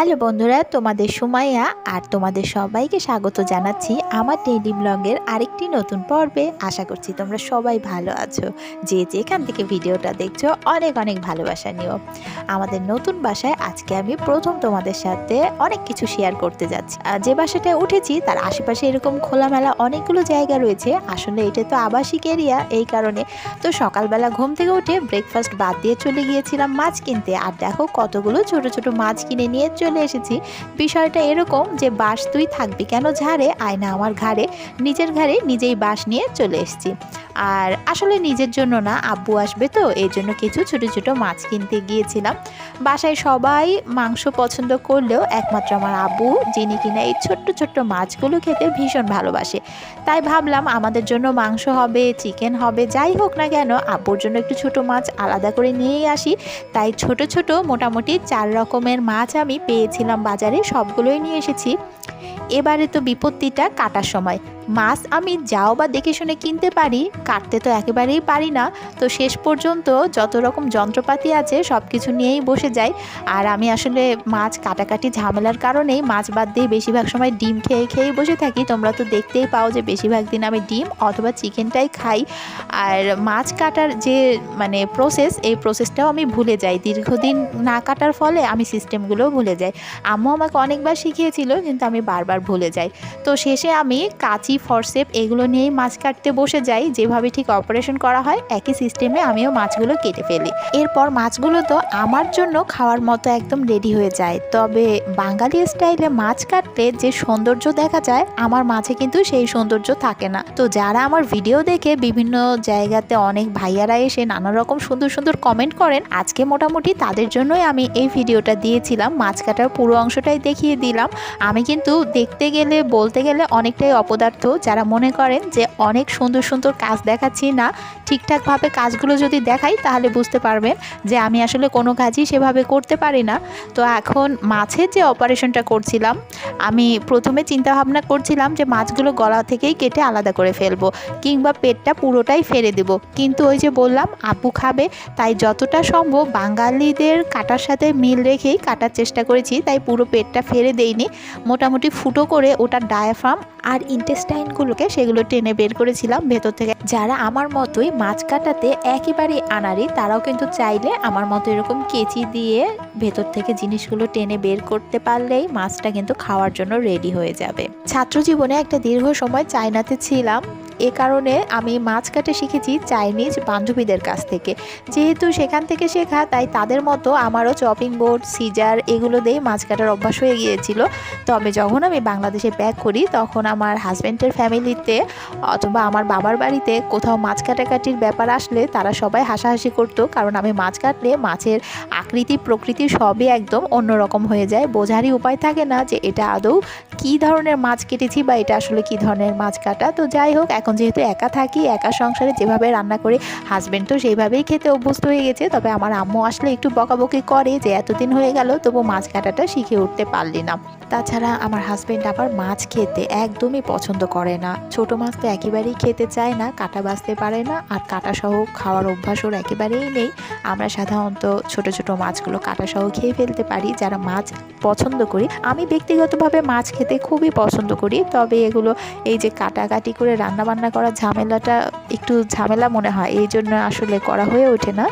Hello বন্ধুরা, তোমাদের সুমাইয়া আর তোমাদের সবাইকে স্বাগত জানাচ্ছি আমার ডেইলি ব্লগের আরেকটি নতুন পর্বে। আশা করছি তোমরা সবাই ভালো আছো। যে যেখান থেকে ভিডিওটা দেখছো অনেক অনেক ভালোবাসা নিও। আমাদের নতুন বাসায় আজকে আমি প্রথম তোমাদের সাথে অনেক কিছু শেয়ার করতে যাচ্ছি। যে বাসাটায় উঠেছি তার আশেপাশে এরকম খোলামেলা অনেকগুলো জায়গা রয়েছে। আসলে এটা তো আবাসিক এরিয়া, এই কারণে তো সকালবেলা ঘুম থেকে উঠে ব্রেকফাস্ট বাদ দিয়ে চলে গিয়েছিলাম মাছ কিনতে। আর দেখো কতগুলো ছোট ছোট মাছ কিনে নিয়ে চলে এসেছি। বিষয়টা এরকম যে বাঁশ তুই থাকবি কেন ঝাড়ে, আয়না আমার ঘাড়ে, নিজের ঘাড়ে নিজেই বাঁশ নিয়ে চলে এসেছি। আর আসলে নিজের জন্য না, আব্বু আসবে তো এই জন্য কিছু ছোট ছোট মাছ কিনতে গিয়েছিলাম। বাসায় সবাই মাংস পছন্দ করলেও একমাত্র আমার আব্বু, যিনি কিনা এই ছোট্ট ছোট্ট মাছগুলো খেতে ভীষণ ভালোবাসে, তাই ভাবলাম আমাদের জন্য মাংস হবে, চিকেন হবে, যাই হোক না কেন আব্বুর জন্য একটু ছোট মাছ আলাদা করে নিয়েই আসি। তাই ছোট ছোট মোটামুটি 4 রকমের মাছ আমি পেয়েছিলাম বাজারে, সবগুলোই নিয়ে এসেছি। এবারে তো বিপত্তিটা কাটার সময়। মাছ আমি যাও বা দেখে শুনে কিনতে পারি, কাটতে তো একেবারেই পারি না। তো শেষ পর্যন্ত যত রকম যন্ত্রপাতি আছে সব কিছু নিয়েই বসে যাই। আর আমি আসলে মাছ কাটাকাটি ঝামেলার কারণেই মাছ বাদ দিয়ে বেশিরভাগ সময় ডিম খেয়েই বসে থাকি। তোমরা তো দেখতেই পাও যে বেশিরভাগ দিন আমি ডিম অথবা চিকেনটাই খাই। আর মাছ কাটার যে প্রসেস, এই প্রসেসটাও আমি ভুলে যাই। দীর্ঘদিন না কাটার ফলে আমি সিস্টেমগুলোও ভুলে যাই। আম্মু আমাকে অনেকবার শিখিয়েছিল কিন্তু আমি বারবার ভুলে যাই। তো শেষে আমি কাঁচি, ফরসেপ এগুলো নিয়েই মাছ কাটতে বসে যাই। যেভাবে ঠিক অপারেশন করা হয় একই সিস্টেমে আমিও মাছগুলো কেটে ফেলি। এরপর মাছগুলো তো আমার জন্য খাওয়ার মতো একদম রেডি হয়ে যায়। তবে বাঙালি স্টাইলে মাছ কাটলে যে সৌন্দর্য দেখা যায় আমার মাছে কিন্তু সেই সৌন্দর্য থাকে না। তো যারা আমার ভিডিও দেখে বিভিন্ন জায়গাতে অনেক ভাইয়ারা এসে নানা রকম সুন্দর সুন্দর কমেন্ট করেন, আজকে মোটামুটি তাদের জন্যই আমি এই ভিডিওটা দিয়েছিলাম। মাছ কাটার পুরো অংশটাই দেখিয়ে দিলাম। আমি কিন্তু দেখতে গেলে বলতে গেলে অনেকটাই অপদার্থ। যারা মনে করেন যে অনেক সুন্দর সুন্দর কাজ দেখাচ্ছি না, ঠিকঠাকভাবে কাজগুলো যদি দেখাই তাহলে বুঝতে পারবেন যে আমি আসলে কোনো কাজই সেভাবে করতে পারি না। তো এখন মাছের যে অপারেশনটা করছিলাম, আমি প্রথমে চিন্তা ভাবনা করছিলাম যে মাছগুলো গলা থেকেই কেটে আলাদা করে ফেলবো কিংবা পেটটা পুরোটাই ফেলে দেব। কিন্তু ওই যে বললাম আব্বু খাবে, তাই যতটা সম্ভব বাঙালিদের কাটার সাথে মিল রেখেই কাটার চেষ্টা করেছি। তাই পুরো পেটটা ফেলে দেইনি, মোটামুটি ফুটো করে ওটার ডায়াফ্রাম আর ইন্টেস্টাইনগুলোকে সেগুলো টেনে বের করেছিলাম ভেতর থেকে। যারা আমার মতোই মাছ কাটাতে একেবারেই আনাড়ি, তারাও কিন্তু চাইলে আমার মতো এরকম কেচি দিয়ে ভেতর থেকে জিনিসগুলো টেনে বের করতে পারলেই মাছটা কিন্তু খাওয়ার জন্য রেডি হয়ে যাবে। ছাত্র জীবনে একটা দীর্ঘ সময় চায়নাতে ছিলাম, এ কারণে আমি মাছ কাটা শিখেছি চাইনিজ বান্ধবীদের কাছ থেকে। যেহেতু সেখান থেকে শেখা, তাই তাদের মতো আমারও চপিং বোর্ড, সিজার এগুলো দিয়ে মাছ কাটার অভ্যাস হয়ে গিয়েছিল। তবে যখন আমি বাংলাদেশে ব্যাক করি তখন আমার হাজব্যান্ডের ফ্যামিলিতে অথবা আমার বাবার বাড়িতে কোথাও মাছ কাটাকাটির ব্যাপার আসলে তারা সবাই হাসাহাসি করতো, কারণ আমি মাছ কাটলে মাছের আকৃতি প্রকৃতি সবই একদম অন্যরকম হয়ে যায়। বোঝারই উপায় থাকে না যে এটা আদৌ কী ধরনের মাছ কেটেছি বা এটা আসলে কী ধরনের মাছ কাটা। তো যাই হোক, এখন যেহেতু একা থাকি, একা সংসারে যেভাবে রান্না করি হাজব্যান্ড তো সেইভাবেই খেতে অভ্যস্ত হয়ে গেছে। তবে আমার আম্মু আসলে একটু বকাবকি করে যে এতদিন হয়ে গেল তবু মাছ কাটাটা শিখে উঠতে পারলি না। তাছাড়া আমার হাজব্যান্ড আবার মাছ খেতে একদমই পছন্দ করে না। ছোট মাছ তো একেবারেই খেতে চায় না, কাটা বাছতে পারে না, আর কাটা সহ খাওয়ার অভ্যাস ওর একেবারেই নেই। আমরা সাধারণত ছোট ছোট মাছগুলো কাটা সহ খেয়ে ফেলতে পারি যারা মাছ পছন্দ করি। আমি ব্যক্তিগতভাবে মাছ খেতে খুবই পছন্দ করি, তবে এগুলো এই যে কাটাকাটি করে রান্নাবান্না করার ঝামেলাটা একটু ঝামেলা মনে হয়, এই জন্য আসলে করা হয়ে ওঠে না।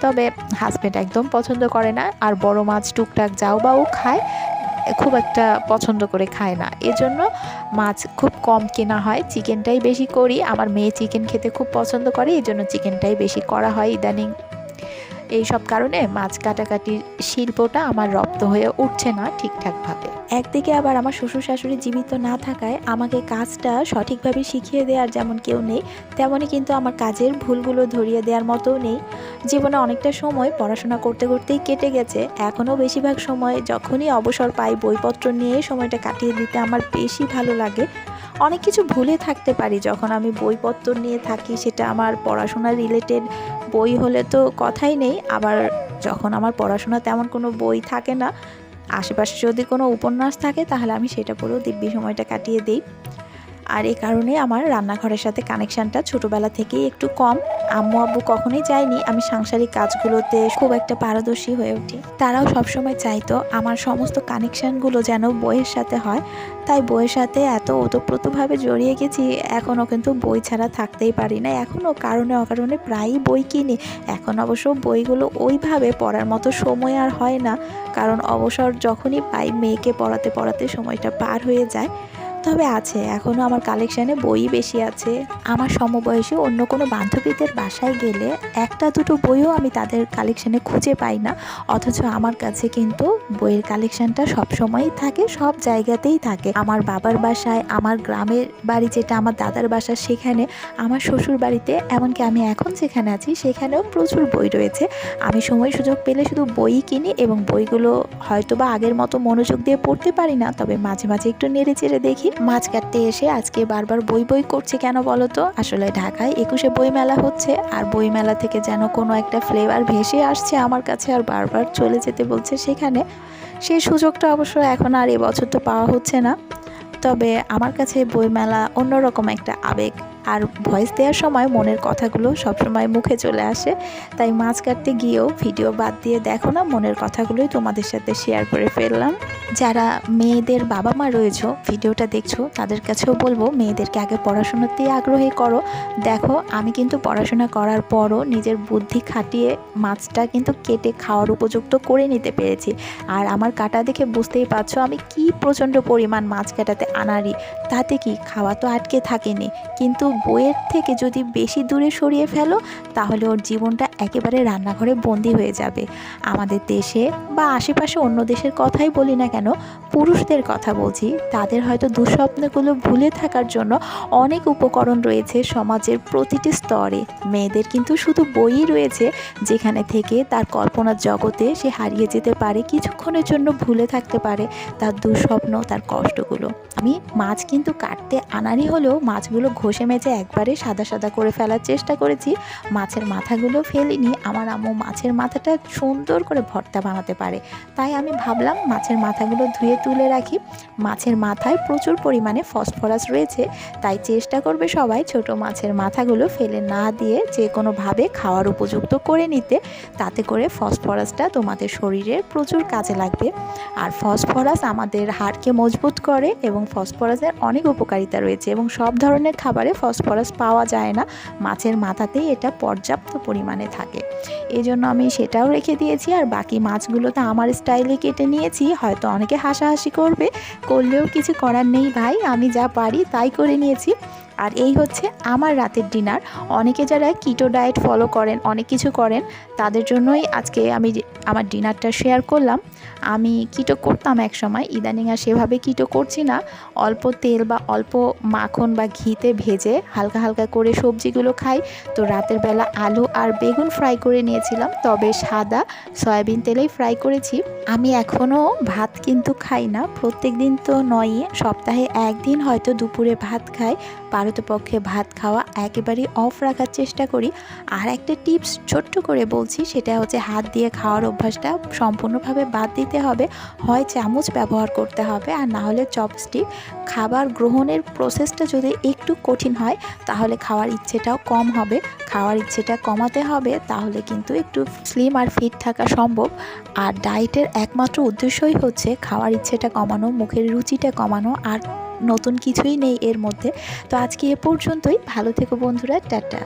তবে হাজব্যান্ড একদম পছন্দ করে না, আর বড় মাছ টুকটাক যাও বা ও খায়, খুব একটা পছন্দ করে খায় না। এজন্য মাছ খুব কম কেনা হয়, চিকেনটাই বেশি করি। আমার মেয়ে চিকেন খেতে খুব পছন্দ করে, এই জন্য চিকেনটাই বেশি করা হয় ইদানিং। এই সব কারণে মাছ কাটাকাটির শিল্পটা আমার রপ্ত হয়ে উঠছে না ঠিকঠাকভাবে। একদিকে আবার আমার শ্বশুর শাশুড়ি জীবিত না থাকায় আমাকে কাজটা সঠিকভাবে শিখিয়ে দেওয়ার যেমন কেউ নেই, তেমনই কিন্তু আমার কাজের ভুলগুলো ধরিয়ে দেওয়ার মতোও নেই। জীবনে অনেকটা সময় পড়াশোনা করতে করতেই কেটে গেছে। এখনও বেশিরভাগ সময় যখনই অবসর পাই বইপত্র নিয়ে সময়টা কাটিয়ে দিতে আমার বেশি ভালো লাগে। অনেক কিছু ভুলে থাকতে পারি যখন আমি বইপত্র নিয়ে থাকি, সেটা আমার পড়াশোনা রিলেটেড বই হলে তো কথাই নেই। আবার যখন আমার পড়াশোনা তেমন কোনো বই থাকে না, আশেপাশে যদি কোনো উপন্যাস থাকে তাহলে আমি সেটা পড়েও দিব্যি সময়টা কাটিয়ে দিই। আর এই কারণে আমার রান্নাঘরের সাথে কানেকশানটা ছোটোবেলা থেকেই একটু কম। আম্মু আব্বু কখনোই চায়নি আমি সাংসারিক কাজগুলোতে খুব একটা পারদর্শী হয়ে উঠি। তারাও সবসময় চাইতো আমার সমস্ত কানেকশানগুলো যেন বইয়ের সাথে হয়। তাই বইয়ের সাথে এত ওতপ্রোতভাবে জড়িয়ে গেছি, এখনও কিন্তু বই ছাড়া থাকতেই পারি না। এখনও কারণে অকারণে প্রায়ই বই কিনি। এখন অবশ্য বইগুলো ওইভাবে পড়ার মতো সময় আর হয় না, কারণ অবসর যখনই পাই মেয়েকে পড়াতে পড়াতে সময়টা পার হয়ে যায়। তবে আছে, এখনও আমার কালেকশানে বই বেশি আছে। আমার সমবয়সী অন্য কোনো বান্ধবীদের বাসায় গেলে একটা দুটো বইও আমি তাদের কালেকশানে খুঁজে পাই না, অথচ আমার কাছে কিন্তু বইয়ের কালেকশানটা সবসময়ই থাকে, সব জায়গাতেই থাকে। আমার বাবার বাসায়, আমার গ্রামের বাড়ি যেটা আমার দাদার বাসা সেখানে, আমার শ্বশুর বাড়িতে, এমনকি আমি এখন যেখানে আছি সেখানেও প্রচুর বই রয়েছে। আমি সময় সুযোগ পেলে শুধু বই কিনি এবং বইগুলো হয়তোবা আগের মতো মনোযোগ দিয়ে পড়তে পারি না, তবে মাঝে মাঝে একটু নেড়ে চেড়ে দেখি। মাছ কাটতে এসে আজকে বারবার বই বই করছে কেন বলো তো? আসলে ঢাকায় 21শে বই মেলা হচ্ছে, আর বই মেলা থেকে যেন কোনো একটা ফ্লেভার ভেসে আসছে আমার কাছে, আর বারবার চলে যেতে বলছে সেখানে। সেই সুযোগটা অবশ্য এখন আর এবছর তো পাওয়া হচ্ছে না। তবে আমার কাছে বইমেলা অন্যরকম একটা আবেগ, আর ভয়েস দেওয়ার সময় মনের কথাগুলো সবসময় মুখে চলে আসে। তাই মাছ কাটতে গিয়েও ভিডিও বাদ দিয়ে দেখো না, মনের কথাগুলোই তোমাদের সাথে শেয়ার করে ফেললাম। যারা মেয়েদের বাবা মা রয়েছো, ভিডিওটা দেখছো, তাদের কাছেও বলবো মেয়েদেরকে আগে পড়াশোনাতেই আগ্রহী করো। দেখো আমি কিন্তু পড়াশোনা করার পরও নিজের বুদ্ধি খাটিয়ে মাছটা কিন্তু কেটে খাওয়ার উপযুক্ত করে নিতে পেরেছি। আর আমার কাটা দেখে বুঝতেই পারছো আমি কি প্রচণ্ড পরিমাণ মাছ কাটাতে আনাড়ি। তাতে কি, খাওয়া তো আটকে থাকেনি, কিন্তু বইয়ের থেকে যদি বেশি দূরে সরিয়ে ফেলো তাহলে ওর জীবনটা একেবারে রান্নাঘরে বন্দি হয়ে যাবে। আমাদের দেশে বা আশেপাশে অন্য দেশের কথাই বলি না কেন, পুরুষদের কথা বলছি, তাদের হয়তো দুঃস্বপ্নগুলো ভুলে থাকার জন্য অনেক উপকরণ রয়েছে সমাজের প্রতিটি স্তরে। মেয়েদের কিন্তু শুধু বইই রয়েছে যেখানে থেকে তার কল্পনার জগতে সে হারিয়ে যেতে পারে, কিছুক্ষণের জন্য ভুলে থাকতে পারে তার দুঃস্বপ্ন, তার কষ্টগুলো। আমি মাছ কিন্তু কাটতে আনাড়ি হলেও মাছগুলো ঘষে মেজে একবারে সাদা সাদা করে ফেলার চেষ্টা করেছি। মাছের মাথাগুলো ফেলিনি, আমার আম্মু মাছের মাথাটা সুন্দর করে ভর্তা বানাতে পারে, তাই আমি ভাবলাম মাছের মাথাগুলো ধুয়ে তুলে রাখি। মাছের মাথায় প্রচুর পরিমাণে ফসফরাস রয়েছে, তাই চেষ্টা করবে সবাই ছোট মাছের মাথাগুলো ফেলে না দিয়ে যে কোনোভাবে খাওয়ার উপযুক্ত করে নিতে, তাতে করে ফসফরাসটা তোমাদের শরীরের প্রচুর কাজে লাগবে। আর ফসফরাস আমাদের হাড়কে মজবুত করে এবং ফসফরাসের অনেক উপকারিতা রয়েছে, এবং সব ধরনের খাবারে ফসফরাস পাওয়া যায় না, মাছের মাথাতেই এটা পর্যাপ্ত পরিমাণে থাকে। এই জন্য আমি সেটাও রেখে দিয়েছি। আর বাকি মাছগুলো তো আমার স্টাইলে কেটে নিয়েছি, হয়তো অনেকে হাসাহাসি করবে, করলেও কিছু করার নেই ভাই, আমি যা পারি তাই করে নিয়েছি। আর এই হচ্ছে আমার রাতের ডিনার। অনেকে যারা কিটো ডায়েট ফলো করেন, অনেক কিছু করেন, তাদের জন্যই আজকে আমি আমার ডিনারটা শেয়ার করলাম। আমি কিটো করতাম এক সময়, ইদানিং আর সেভাবে কিটো করছি না। অল্প তেল বা অল্প মাখন বা ঘিতে ভেজে হালকা হালকা করে সবজিগুলো খাই। তো রাতের বেলা আলু আর বেগুন ফ্রাই করে নিয়েছিলাম, তবে সাদা সয়াবিন তেলেই ফ্রাই করেছি। আমি এখনও ভাত কিন্তু খাই না, প্রত্যেক দিন তো নয়ই, সপ্তাহে একদিন হয়তো দুপুরে ভাত খাই। পারতপক্ষে ভাত খাওয়া একেবারেই অফ রাখার চেষ্টা করি। আর একটা টিপস ছোট্ট করে বলছি, সেটা হচ্ছে হাত দিয়ে খাওয়ার অভ্যাসটা সম্পূর্ণভাবে বাদ দিতে হবে। হয় চামচ ব্যবহার করতে হবে, আর না হলে চপস্টিক। খাবার গ্রহণের প্রসেসটা যদি একটু কঠিন হয় তাহলে খাওয়ার ইচ্ছেটাও কম হবে। খাওয়ার ইচ্ছেটা কমাতে হবে, তাহলে কিন্তু একটু স্লিম আর ফিট থাকা সম্ভব। আর ডায়েটের একমাত্র উদ্দেশ্যই হচ্ছে খাওয়ার ইচ্ছেটা কমানো, মুখের রুচিটা কমানো, আর নতুন কিছুই নেই এর মধ্যে। তো আজকে এ পর্যন্তই, ভালো থেকো বন্ধুরা, টাটা।